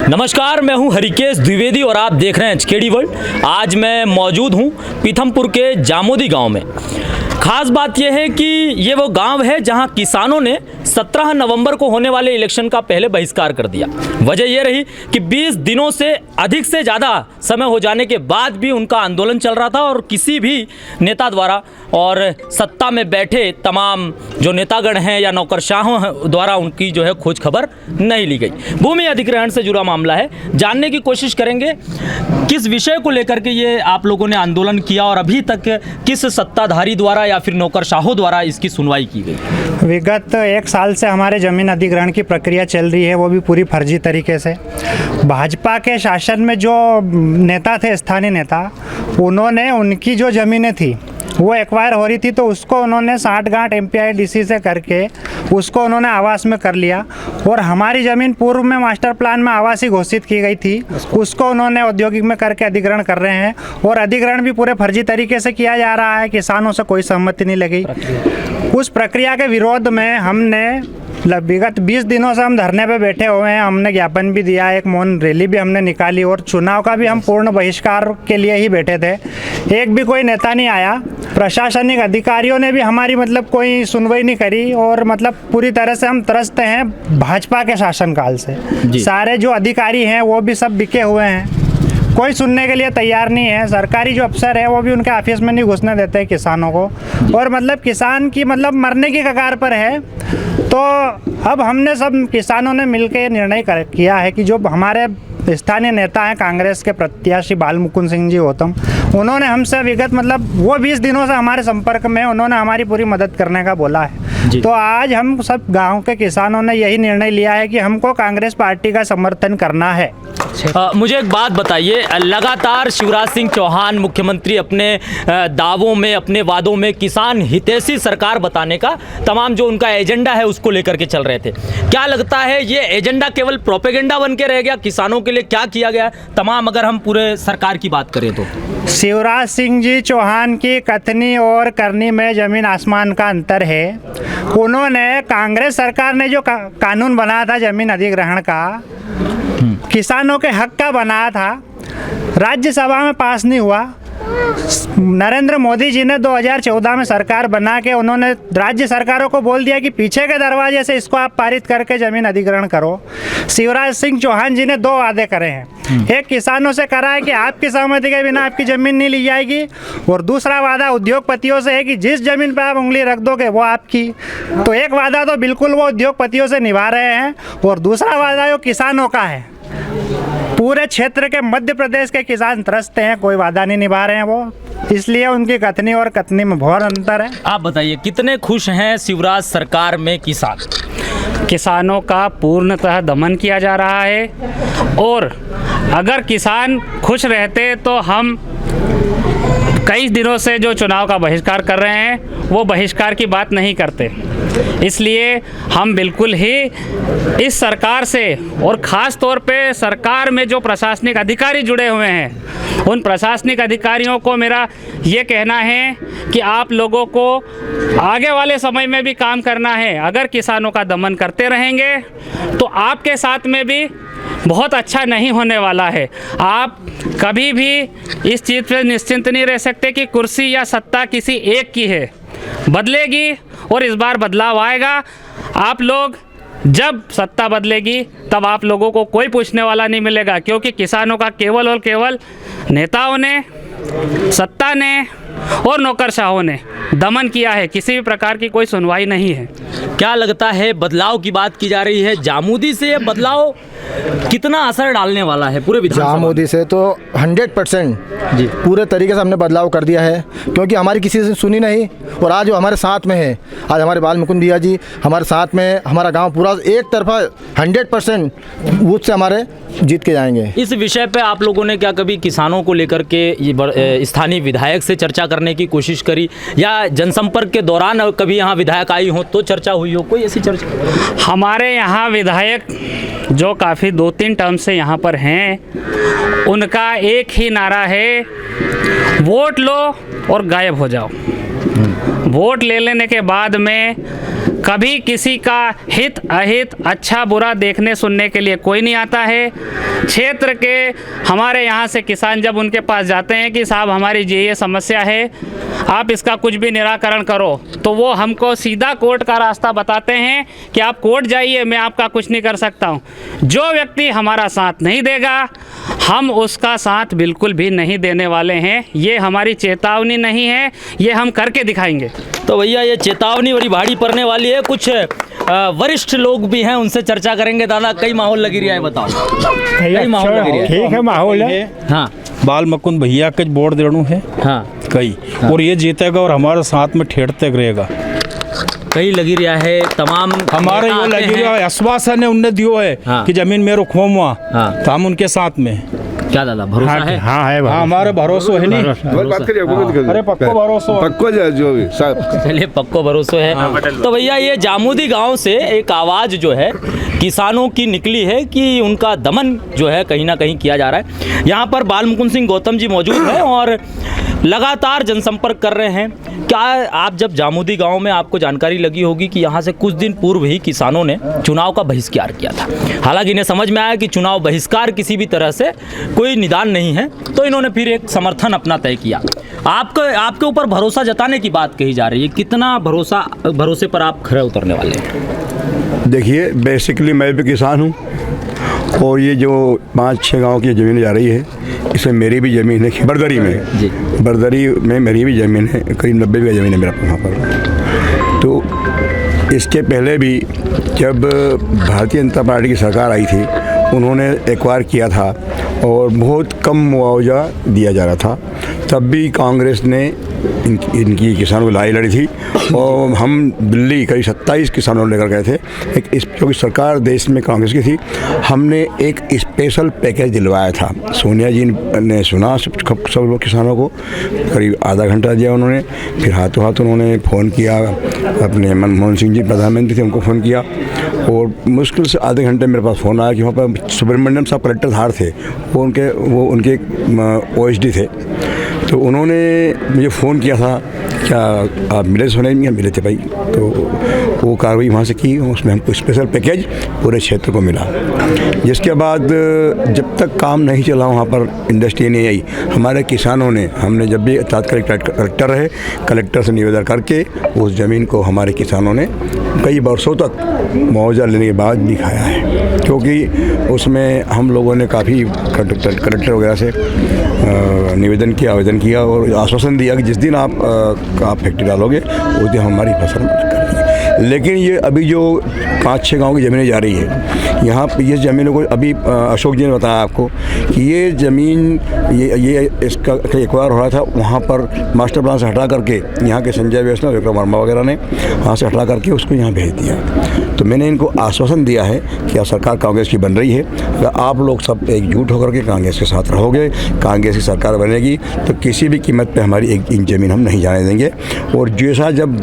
नमस्कार, मैं हूं हरिकेश द्विवेदी और आप देख रहे हैं एचकेडी वर्ल्ड। आज मैं मौजूद हूं पीथमपुर के जामोदी गांव में। खास बात यह है कि ये वो गांव है जहां किसानों ने 17 नवंबर को होने वाले इलेक्शन का पहले बहिष्कार कर दिया। वजह यह रही कि 20 दिनों से अधिक से ज़्यादा समय हो जाने के बाद भी उनका आंदोलन चल रहा था और किसी भी नेता द्वारा और सत्ता में बैठे तमाम जो नेतागण हैं या नौकरशाहों द्वारा उनकी जो है खोज खबर नहीं ली गई। भूमि अधिग्रहण से जुड़ा मामला है, जानने की कोशिश करेंगे किस विषय को लेकर के ये आप लोगों ने आंदोलन किया और अभी तक किस सत्ताधारी द्वारा या फिर नौकरशाहों द्वारा इसकी सुनवाई की गई। विगत 1 साल से हमारे ज़मीन अधिग्रहण की प्रक्रिया चल रही है, वो भी पूरी फर्जी तरीके से। भाजपा के शासन में जो नेता थे, स्थानीय नेता, उन्होंने उनकी जो ज़मीनें थी वो एक्वायर हो रही थी तो उसको उन्होंने 60 गांठ MPIDC से करके उसको उन्होंने आवास में कर लिया और हमारी ज़मीन पूर्व में मास्टर प्लान में आवासीय घोषित की गई थी, उसको उन्होंने औद्योगिक में करके अधिग्रहण कर रहे हैं और अधिग्रहण भी पूरे फर्जी तरीके से किया जा रहा है। किसानों से कोई सहमति नहीं लगी। उस प्रक्रिया के विरोध में हमने विगत 20 दिनों से हम धरने पे बैठे हुए हैं। हमने ज्ञापन भी दिया, एक मौन रैली भी हमने निकाली और चुनाव का भी हम पूर्ण बहिष्कार के लिए ही बैठे थे। एक भी कोई नेता नहीं आया, प्रशासनिक अधिकारियों ने भी हमारी कोई सुनवाई नहीं करी और पूरी तरह से हम त्रस्त हैं भाजपा के शासनकाल से। सारे जो अधिकारी हैं वो भी सब बिके हुए हैं, कोई सुनने के लिए तैयार नहीं है। सरकारी जो अफसर है वो भी उनके ऑफिस में नहीं घुसने देते किसानों को और किसान की मरने की कगार पर है। तो अब हमने सब किसानों ने मिलकर निर्णय किया है कि जो हमारे स्थानीय नेता हैं कांग्रेस के प्रत्याशी बाल मुकुंद सिंह जी गौतम, उन्होंने हमसे विगत वो 20 दिनों से हमारे संपर्क में, उन्होंने हमारी पूरी मदद करने का बोला है। तो आज हम सब गांव के किसानों ने यही निर्णय लिया है कि हमको कांग्रेस पार्टी का समर्थन करना है। मुझे एक बात बताइए, लगातार शिवराज सिंह चौहान मुख्यमंत्री अपने दावों में, अपने वादों में किसान हितैषी सरकार बताने का तमाम जो उनका एजेंडा है उसको लेकर के चल रहे थे। क्या लगता है ये एजेंडा केवल प्रोपेगेंडा बन के रह गया? किसानों के लिए क्या किया गया तमाम, अगर हम पूरे सरकार की बात करें तो? शिवराज सिंह जी चौहान की कथनी और करनी में जमीन आसमान का अंतर है। उन्होंने, कांग्रेस सरकार ने जो कानून बनाया था जमीन अधिग्रहण का, किसानों के हक का बनाया था, राज्यसभा में पास नहीं हुआ। नरेंद्र मोदी जी ने 2014 में सरकार बना के उन्होंने राज्य सरकारों को बोल दिया कि पीछे के दरवाजे से इसको आप पारित करके जमीन अधिग्रहण करो। शिवराज सिंह चौहान जी ने 2 वादे करे हैं। एक किसानों से करा है कि आपकी सहमति के बिना आपकी ज़मीन नहीं ली जाएगी और दूसरा वादा उद्योगपतियों से है कि जिस ज़मीन पर आप उंगली रख दोगे वो आपकी। तो एक वादा तो बिल्कुल वो उद्योगपतियों से निभा रहे हैं और दूसरा वादा जो किसानों का है, पूरे क्षेत्र के मध्य प्रदेश के किसान त्रस्त हैं, कोई वादा नहीं निभा रहे हैं वो, इसलिए उनकी कथनी और कथनी में बहुत अंतर है। आप बताइए कितने खुश हैं शिवराज सरकार में किसान? किसानों का पूर्णतः दमन किया जा रहा है और अगर किसान खुश रहते तो हम कई दिनों से जो चुनाव का बहिष्कार कर रहे हैं वो बहिष्कार की बात नहीं करते। इसलिए हम बिल्कुल ही इस सरकार से और ख़ास तौर पे सरकार में जो प्रशासनिक अधिकारी जुड़े हुए हैं उन प्रशासनिक अधिकारियों को मेरा ये कहना है कि आप लोगों को आगे वाले समय में भी काम करना है। अगर किसानों का दमन करते रहेंगे तो आपके साथ में भी बहुत अच्छा नहीं होने वाला है। आप कभी भी इस चीज़ पे निश्चिंत नहीं रह सकते कि कुर्सी या सत्ता किसी एक की है, बदलेगी और इस बार बदलाव आएगा। आप लोग जब सत्ता बदलेगी तब आप लोगों को कोई पूछने वाला नहीं मिलेगा, क्योंकि किसानों का केवल और केवल नेताओं ने, सत्ता ने और नौकरशाहों ने दमन किया है। किसी भी प्रकार की कोई सुनवाई नहीं है। क्या लगता है, बदलाव की बात की जा रही है, जामोदी से ये बदलाव कितना असर डालने वाला है पूरे विधानसभा? जामोदी से तो 100% जी पूरे तरीके से हमने बदलाव कर दिया है, क्योंकि हमारी किसी से सुनी नहीं और आज जो हमारे साथ में है, आज हमारे बाल मुकुंद भैया जी हमारे साथ में, हमारा गांव पूरा एक तरफा 100% बूथ से हमारे जीत के जाएंगे। इस विषय पे आप लोगों ने क्या कभी किसानों को लेकर के ये स्थानीय विधायक से चर्चा करने की कोशिश करी या जनसंपर्क के दौरान कभी यहाँ विधायक आई हो तो चर्चा हुई हो, कोई ऐसी चर्चा? हमारे यहाँ विधायक जो काफ़ी 2-3 टर्म से यहाँ पर हैं, उनका एक ही नारा है, वोट लो और गायब हो जाओ। वोट ले लेने के बाद में कभी किसी का हित अहित अच्छा बुरा देखने सुनने के लिए कोई नहीं आता है। क्षेत्र के हमारे यहाँ से किसान जब उनके पास जाते हैं कि साहब हमारी ये समस्या है, आप इसका कुछ भी निराकरण करो, तो वो हमको सीधा कोर्ट का रास्ता बताते हैं कि आप कोर्ट जाइए, मैं आपका कुछ नहीं कर सकता हूँ। जो व्यक्ति हमारा साथ नहीं देगा, हम उसका साथ बिल्कुल भी नहीं देने वाले हैं। ये हमारी चेतावनी नहीं है, ये हम करके दिखाएंगे। तो भैया ये चेतावनी बड़ी भारी पड़ने वाली है। कुछ वरिष्ठ लोग भी हैं, उनसे चर्चा करेंगे। दादा, कई माहौल लगी रहा है, बताओ। कई माहौल लगी रहा है। ठीक है, माहौल है। हाँ, बाल मुकुंद भैया के बोर्ड देणु है। हाँ, कई और ये जीतेगा और हमारे साथ में ठेठते रहेगा। कई लगी रहा है। तमाम हमारे नेता ये आते लगी हैं। रहा है, आश्वासन है उनने दियो है हाँ। कि जमीन मेरे खोमुआ, हाँ। तो हम उनके साथ में। क्या दादा, भरोसा है? हाँ है हाँ, हमारे भरोसा है नहीं। बात करिए, अरे पक्को भरोसा है। पक्को जो भी साहब। चलिए, पक्को भरोसा है। तो भैया ये जामुदी गांव से एक आवाज़ जो है किसानों की निकली है कि उनका दमन जो है कहीं ना कहीं किया जा रहा है। यहाँ पर बाल मुकुंद सिंह गौतम जी मौजूद हैं और लगातार जनसंपर्क कर रहे हैं। क्या आप जब जामुदी गांव में, आपको जानकारी लगी होगी कि यहाँ से कुछ दिन पूर्व ही किसानों ने चुनाव का बहिष्कार किया था। हालांकि इन्हें समझ में आया कि चुनाव बहिष्कार किसी भी तरह से कोई निदान नहीं है, तो इन्होंने फिर एक समर्थन अपना तय किया। आपके ऊपर भरोसा जताने की बात कही जा रही है। कितना भरोसे पर आप खरे उतरने वाले हैं? देखिए, बेसिकली मैं भी किसान हूँ और ये जो 5-6 गांव की ज़मीन जा रही है, इसमें मेरी भी ज़मीन है। बरदरी में जी, बरदरी में मेरी भी ज़मीन है, करीब 90 बीघा ज़मीन है मेरा वहाँ पर। तो इसके पहले भी जब भारतीय जनता पार्टी की सरकार आई थी, उन्होंने एक्वायर किया था और बहुत कम मुआवजा दिया जा रहा था। तब भी कांग्रेस ने इनकी किसानों की लड़ाई लड़ी थी और हम दिल्ली करीब 27 किसानों लेकर गए थे। क्योंकि सरकार देश में कांग्रेस की थी, हमने एक स्पेशल पैकेज दिलवाया था। सोनिया जी ने सुना सब लोग किसानों को, करीब आधा घंटा दिया उन्होंने। फिर हाथों हाथ उन्होंने फ़ोन किया, अपने मनमोहन सिंह जी प्रधानमंत्री थे, उनको फ़ोन किया और मुश्किल से आधे घंटे मेरे पास फ़ोन आया कि वहाँ पर सुब्रमण्यम साहब कलेक्टर धार थे, वो उनके OSD थे। तो उन्होंने मुझे फ़ोन किया था, क्या आप मिले? सुने नहीं, मिले थे भाई। तो वो कार्रवाई वहाँ से की, उसमें हमको स्पेशल पैकेज पूरे क्षेत्र को मिला। जिसके बाद जब तक काम नहीं चला वहाँ पर, इंडस्ट्री नहीं आई, हमारे किसानों ने, हमने जब भी तात्कालिक कलेक्टर रहे, कलेक्टर से निवेदन करके उस ज़मीन को हमारे किसानों ने कई वर्षों तक मुआवजा लेने के बाद भी खाया है। क्योंकि उसमें हम लोगों ने काफ़ी कलेक्टर वगैरह से निवेदन किया, आवेदन किया और आश्वासन दिया कि जिस दिन आप फैक्ट्री डालोगे उस दिन हमारी फसल करेंगे। लेकिन ये अभी जो 5-6 गांव की ज़मीनें जा रही है, यहाँ पर ये ज़मीनों को अभी अशोक जी ने बताया आपको कि ये ज़मीन ये इसका एक्वायर हो रहा था, वहाँ पर मास्टर प्लान से हटा करके यहाँ के संजय वैष्णव, विक्रम वर्मा वगैरह ने वहाँ से हटा करके उसको यहाँ भेज दिया। तो मैंने इनको आश्वासन दिया है कि अब सरकार कांग्रेस की बन रही है, अगर आप लोग सब एकजुट होकर के कांग्रेस के साथ रहोगे, कांग्रेस की सरकार बनेगी, तो किसी भी कीमत पे हमारी एक इंच ज़मीन हम नहीं जाने देंगे। और जैसा जब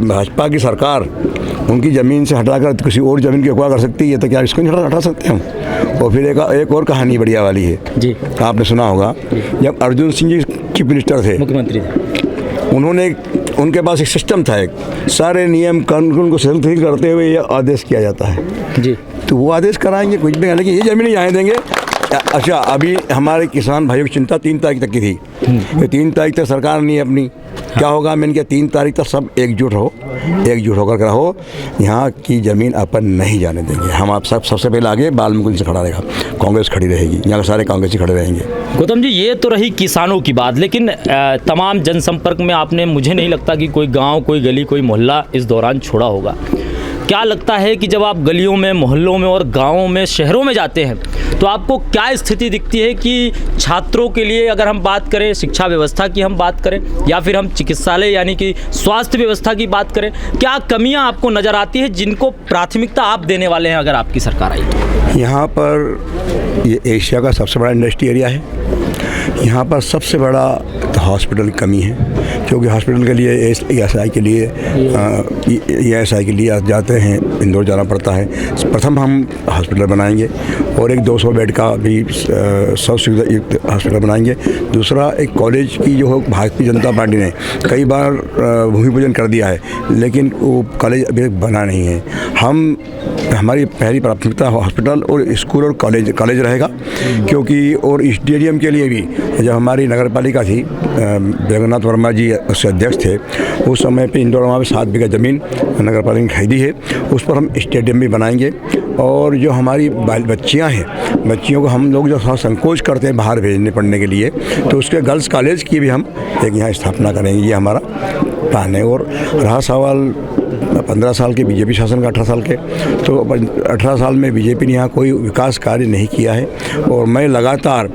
भाजपा की सरकार उनकी ज़मीन से हटाकर किसी और ज़मीन की एक्वायर कर सकती है, तो क्या इसको नहीं हटा सकते हम? और फिर एक और कहानी बढ़िया वाली है जी, आपने सुना होगा, जब अर्जुन सिंह जी चीफ मिनिस्टर थे, मुख्यमंत्री थे, उनके पास एक सिस्टम था, एक सारे नियम कानून को संशोधित करते हुए ये आदेश किया जाता है जी। तो वो आदेश कराएंगे कुछ भी, लेकिन ये ज़मीन नहीं जाने देंगे। अच्छा, अभी हमारे किसान भाइयों की चिंता 3 तारीख तक की थी, तो 3 तारीख तक सरकार नहीं है अपनी, क्या होगा? मैंने कहा 3 तारीख तक सब एकजुट होकर रहो, यहाँ की ज़मीन अपन नहीं जाने देंगे। हम आप सबसे पहले आगे बाल मुकुंद से खड़ा रहेगा, कांग्रेस खड़ी रहेगी, यहाँ के सारे कांग्रेसी खड़े रहेंगे। गौतम जी, ये तो रही किसानों की बात, लेकिन तमाम जनसंपर्क में आपने, मुझे नहीं लगता कि कोई गांव, कोई गली, कोई मोहल्ला इस दौरान छोड़ा होगा। क्या लगता है कि जब आप गलियों में, मोहल्लों में और गाँवों में, शहरों में जाते हैं, तो आपको क्या स्थिति दिखती है कि छात्रों के लिए अगर हम बात करें, शिक्षा व्यवस्था की हम बात करें, या फिर हम चिकित्सालय यानी कि स्वास्थ्य व्यवस्था की बात करें, क्या कमियां आपको नज़र आती है जिनको प्राथमिकता आप देने वाले हैं अगर आपकी सरकार आई तो? यहाँ पर ये एशिया का सबसे बड़ा इंडस्ट्री एरिया है। यहाँ पर सबसे बड़ा हॉस्पिटल की कमी है, क्योंकि हॉस्पिटल के लिए ESI के लिए ESI के लिए जाते हैं, इंदौर जाना पड़ता है। प्रथम हम हॉस्पिटल बनाएंगे और एक 200 बेड का भी सब सुविधा युक्त हॉस्पिटल बनाएंगे। दूसरा, एक कॉलेज की जो भारतीय जनता पार्टी ने कई बार भूमि पूजन कर दिया है, लेकिन वो कॉलेज अभी तक बना नहीं है। हमारी पहली प्राथमिकता हॉस्पिटल और स्कूल और कॉलेज रहेगा, क्योंकि और स्टेडियम के लिए भी जब हमारी नगर पालिका थी, जगन्नाथ वर्मा जी उससे अध्यक्ष थे, उस समय पे इंदौर में 7 बीघा ज़मीन नगर पालिका ने खरीदी है, उस पर हम स्टेडियम भी बनाएंगे। और जो हमारी बच्चियां हैं, बच्चियों को हम लोग जो थोड़ा संकोच करते हैं बाहर भेजने पढ़ने के लिए, तो उसके गर्ल्स कॉलेज की भी हम एक यहाँ स्थापना करेंगे, ये हमारा प्लान है। और रहा सवाल 15 साल के बीजेपी शासन का, 18 साल के, तो 18 साल में बीजेपी ने यहाँ कोई विकास कार्य नहीं किया है। और मैं लगातार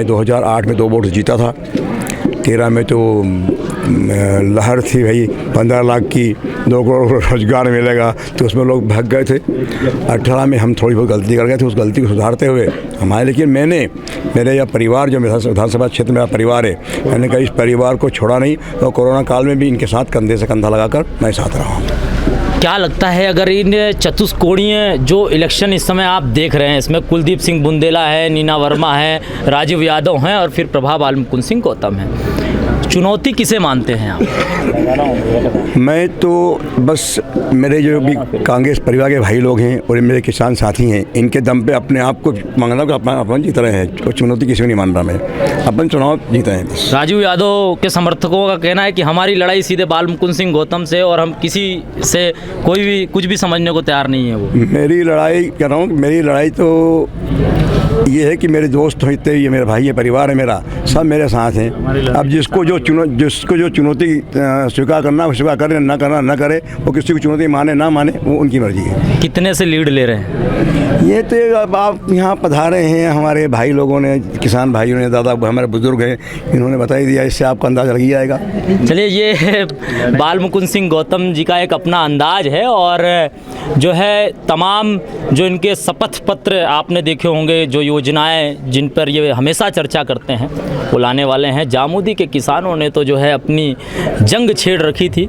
2008 में 2 वोट जीता था, 13 में तो लहर थी भाई 15 लाख की, 2 करोड़ रोजगार मिलेगा, तो उसमें लोग भाग गए थे। 18 में हम थोड़ी बहुत गलती कर गए थे, उस गलती को सुधारते हुए हमारे, लेकिन मेरे यह परिवार जो मेरा विधानसभा क्षेत्र में मेरा परिवार है, मैंने कहीं इस परिवार को छोड़ा नहीं और कोरोना काल में भी इनके साथ कंधे से कंधा लगाकर मैं साथ रहा हूँ। क्या लगता है, अगर इन चतुष्कोणीय जो इलेक्शन इस समय आप देख रहे हैं, इसमें कुलदीप सिंह बुंदेला है, नीना वर्मा है, राजीव यादव हैं और फिर प्रभा बाल मुकुंद सिंह गौतम है, चुनौती किसे मानते हैं आप? मैं तो बस मेरे जो भी कांग्रेस परिवार के भाई लोग हैं और मेरे किसान साथी हैं, इनके दम पे अपने आप को मांगना कि अपन जीत रहे हैं, और चुनौती किसी को नहीं मान रहा मैं, अपन चुनाव जीते हैं। राजीव यादव के समर्थकों का कहना है कि हमारी लड़ाई सीधे बाल मुकुंद सिंह गौतम से, और हम किसी से कोई भी कुछ भी समझने को तैयार नहीं है। वो मेरी लड़ाई कर रहा हूँ, मेरी लड़ाई तो ये है कि मेरे दोस्त होते, ये मेरा भाई है, परिवार है मेरा, सब मेरे साथ हैं। अब जिसको जो चुनौती स्वीकार करना स्वीकार करे, ना करना ना करे, वो किसी को चुनौती माने ना माने, वो उनकी मर्जी है। कितने से लीड ले रहे हैं? ये तो अब आप यहाँ पधारे हैं, हमारे भाई लोगों ने, किसान भाइयों ने, दादा हमारे बुजुर्ग हैं, इन्होंने बता ही दिया, इससे आपका अंदाज़ा लग ही जाएगा। चलिए, ये बाल मुकुंद सिंह गौतम जी का एक अपना अंदाज है, और जो है तमाम जो इनके शपथ पत्र आपने देखे होंगे, जो योजनाएं जिन पर ये हमेशा चर्चा करते हैं, वो लाने वाले हैं। जामुदी के किसानों ने तो जो है अपनी जंग छेड़ रखी थी,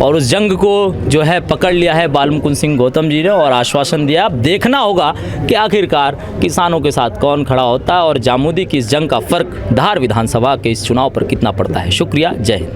और उस जंग को जो है पकड़ लिया है बाल मुकुंद सिंह गौतम जी ने, और आश्वासन दिया। अब देखना होगा कि आखिरकार किसानों के साथ कौन खड़ा होता है, और जामुदी की इस जंग का फर्क धार विधानसभा के इस चुनाव पर कितना पड़ता है। शुक्रिया, जय हिंद।